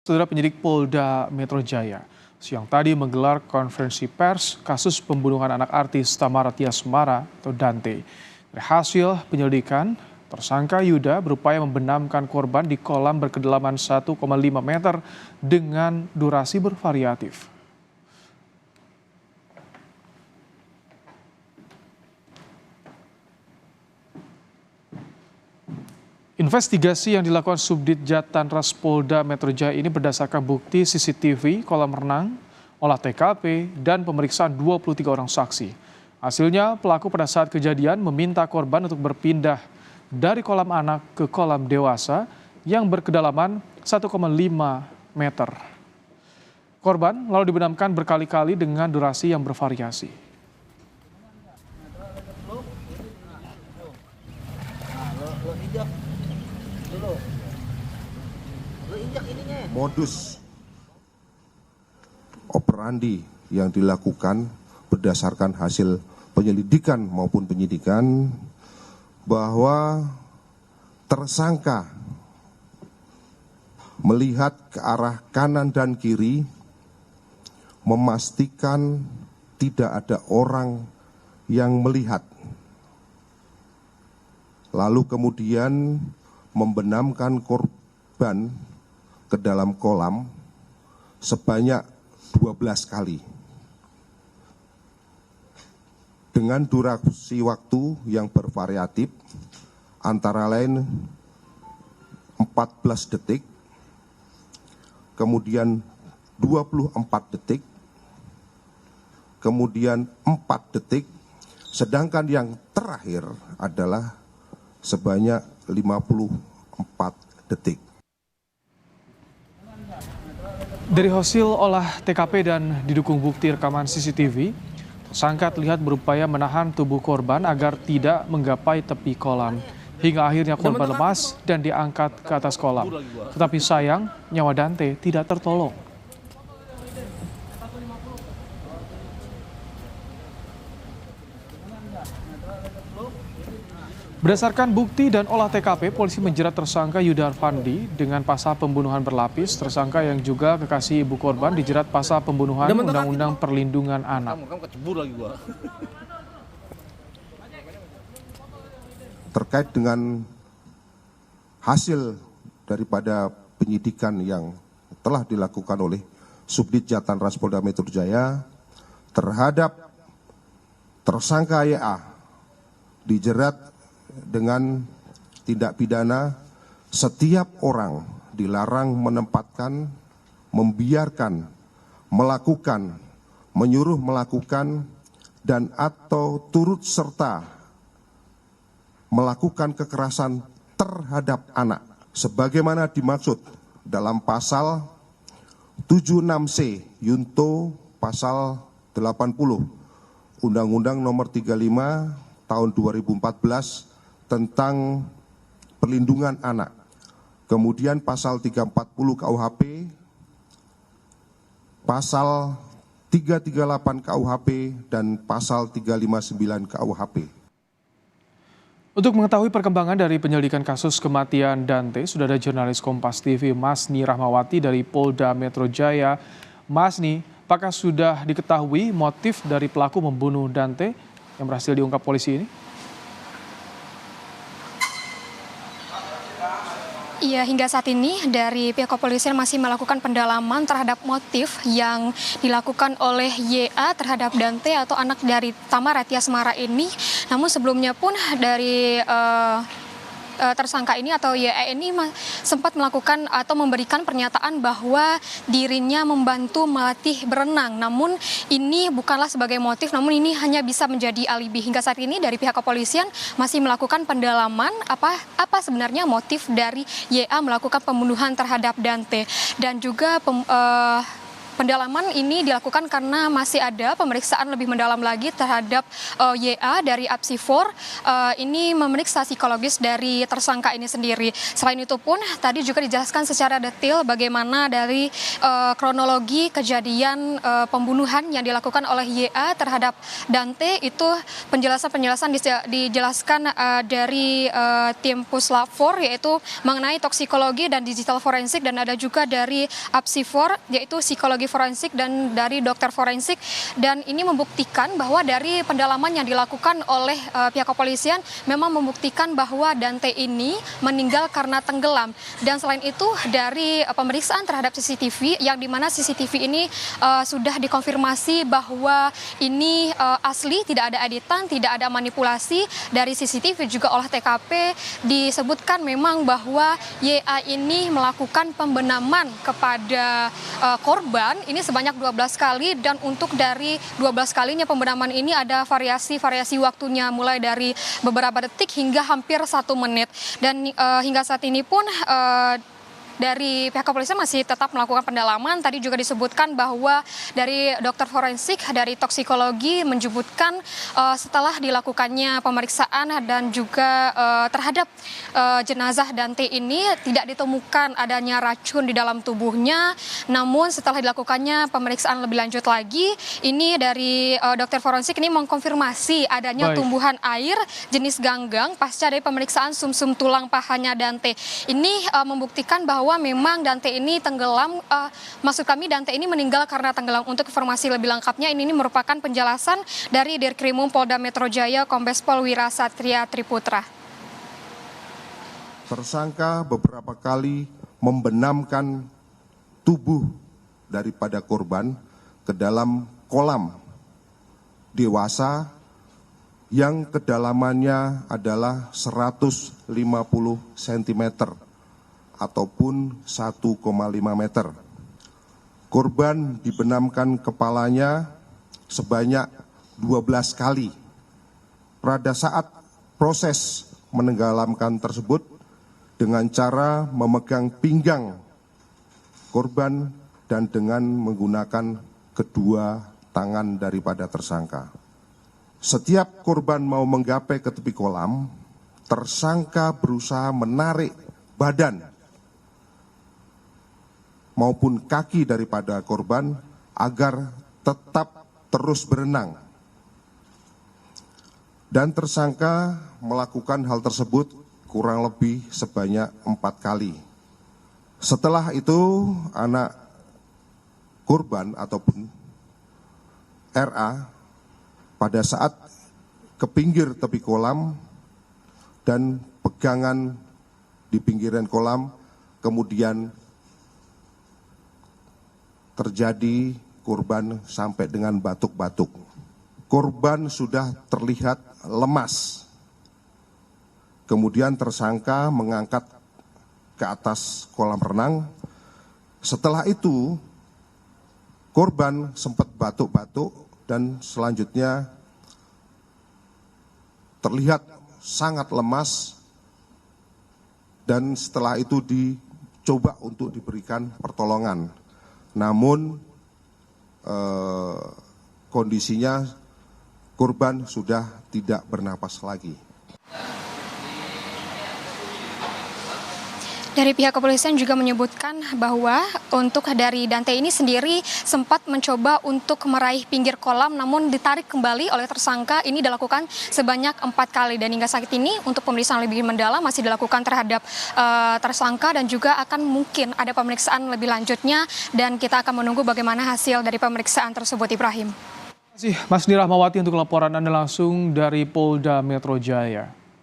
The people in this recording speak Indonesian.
Saudara penyidik Polda Metro Jaya siang tadi menggelar konferensi pers kasus pembunuhan anak artis Tamara Tiasmara atau Dante. Dari hasil penyelidikan, tersangka Yuda berupaya membenamkan korban di kolam berkedalaman 1,5 meter dengan durasi bervariatif. Investigasi yang dilakukan Subdit Jatanras Polda Metro Jaya ini berdasarkan bukti CCTV, kolam renang, olah TKP, dan pemeriksaan 23 orang saksi. Hasilnya, pelaku pada saat kejadian meminta korban untuk berpindah dari kolam anak ke kolam dewasa yang berkedalaman 1,5 meter. Korban lalu dibenamkan berkali-kali dengan durasi yang bervariasi. Modus operandi yang dilakukan berdasarkan hasil penyelidikan maupun penyidikan bahwa tersangka melihat ke arah kanan dan kiri, memastikan tidak ada orang yang melihat, lalu kemudian membenamkan korban ke dalam kolam sebanyak 12 kali dengan durasi waktu yang bervariatif antara lain 14 detik, kemudian 24 detik, kemudian 4 detik, sedangkan yang terakhir adalah sebanyak 54 detik. Dari hasil olah TKP dan didukung bukti rekaman CCTV, tersangka terlihat berupaya menahan tubuh korban agar tidak menggapai tepi kolam. Hingga akhirnya korban lemas dan diangkat ke atas kolam. Tetapi sayang, nyawa Dante tidak tertolong. Berdasarkan bukti dan olah TKP, polisi menjerat tersangka Yuda Arfandi dengan pasal pembunuhan berlapis. Tersangka yang juga kekasih ibu korban dijerat pasal pembunuhan Undang-Undang Perlindungan Anak. Terkait dengan hasil daripada penyidikan yang telah dilakukan oleh Subdit Jatanras Polda Metro Jaya terhadap tersangka YA dijerat dengan tindak pidana setiap orang dilarang menempatkan, membiarkan, melakukan, menyuruh melakukan, dan atau turut serta melakukan kekerasan terhadap anak sebagaimana dimaksud dalam pasal 76C Yunto pasal 80 Undang-Undang Nomor 35 tahun 2014 tentang perlindungan anak. Kemudian pasal 340 KUHP, pasal 338 KUHP, dan pasal 359 KUHP. Untuk mengetahui perkembangan dari penyelidikan kasus kematian Dante, sudah ada jurnalis Kompas TV Masni Rahmawati dari Polda Metro Jaya. Masni, apakah sudah diketahui motif dari pelaku membunuh Dante yang berhasil diungkap polisi ini? Iya, hingga saat ini dari pihak kepolisian masih melakukan pendalaman terhadap motif yang dilakukan oleh YA terhadap Dante atau anak dari Tamara Tiasmara ini. Namun sebelumnya pun dari tersangka ini atau YA ini sempat melakukan atau memberikan pernyataan bahwa dirinya membantu melatih berenang. Namun ini bukanlah sebagai motif, namun ini hanya bisa menjadi alibi. Hingga saat ini dari pihak kepolisian masih melakukan pendalaman apa sebenarnya motif dari YA melakukan pembunuhan terhadap Dante. Dan juga pendalaman ini dilakukan karena masih ada pemeriksaan lebih mendalam lagi terhadap YA dari Apsifor. Ini memeriksa psikologis dari tersangka ini sendiri. Selain itu pun tadi juga dijelaskan secara detail bagaimana dari kronologi kejadian pembunuhan yang dilakukan oleh YA terhadap Dante. Itu penjelasan-penjelasan dijelaskan dari tim Puslap 4, yaitu mengenai toksikologi dan digital forensik, dan ada juga dari Apsifor yaitu psikologi forensik dan dari dokter forensik. Dan ini membuktikan bahwa dari pendalaman yang dilakukan oleh pihak kepolisian memang membuktikan bahwa Dante ini meninggal karena tenggelam. Dan selain itu dari pemeriksaan terhadap CCTV yang dimana CCTV ini sudah dikonfirmasi bahwa ini asli, tidak ada editan, tidak ada manipulasi. Dari CCTV juga olah TKP disebutkan memang bahwa YA ini melakukan pembenaman kepada korban ini sebanyak 12 kali, dan untuk dari 12 kalinya pembenaman ini ada variasi waktunya mulai dari beberapa detik hingga hampir 1 menit. Dan hingga saat ini pun dari pihak kepolisian masih tetap melakukan pendalaman. Tadi juga disebutkan bahwa dari dokter forensik, dari toksikologi menyebutkan setelah dilakukannya pemeriksaan dan juga terhadap jenazah Dante ini tidak ditemukan adanya racun di dalam tubuhnya. Namun setelah dilakukannya pemeriksaan lebih lanjut lagi, ini dari dokter forensik ini mengkonfirmasi adanya tumbuhan air jenis ganggang pasca dari pemeriksaan sumsum tulang pahanya Dante. Ini membuktikan bahwa memang Dante ini tenggelam, Dante ini meninggal karena tenggelam. Untuk informasi lebih lengkapnya ini merupakan penjelasan dari Dirkrimum Polda Metro Jaya Kombes Pol Wira Satria Triputra. Tersangka beberapa kali membenamkan tubuh daripada korban ke dalam kolam dewasa yang kedalamannya adalah 150 cm. Ataupun 1,5 meter. Korban dibenamkan kepalanya sebanyak 12 kali. Pada saat proses menenggelamkan tersebut dengan cara memegang pinggang korban dan dengan menggunakan kedua tangan daripada tersangka. Setiap korban mau menggapai ke tepi kolam, tersangka berusaha menarik badan maupun kaki daripada korban agar tetap terus berenang. Dan tersangka melakukan hal tersebut kurang lebih sebanyak 4 kali. Setelah itu anak korban ataupun RA pada saat ke pinggir tepi kolam dan pegangan di pinggiran kolam, kemudian terjadi korban sampai dengan batuk-batuk. Korban sudah terlihat lemas. Kemudian tersangka mengangkat ke atas kolam renang. Setelah itu korban sempat batuk-batuk dan selanjutnya terlihat sangat lemas, dan setelah itu dicoba untuk diberikan pertolongan. Namun kondisinya korban sudah tidak bernapas lagi. Dari pihak kepolisian juga menyebutkan bahwa untuk dari Dante ini sendiri sempat mencoba untuk meraih pinggir kolam, namun ditarik kembali oleh tersangka. Ini dilakukan sebanyak 4 kali, dan hingga saat ini untuk pemeriksaan lebih mendalam masih dilakukan terhadap tersangka, dan juga akan mungkin ada pemeriksaan lebih lanjutnya, dan kita akan menunggu bagaimana hasil dari pemeriksaan tersebut. Ibrahim. Terima kasih Mas Nirahmawati untuk laporan Anda langsung dari Polda Metro Jaya.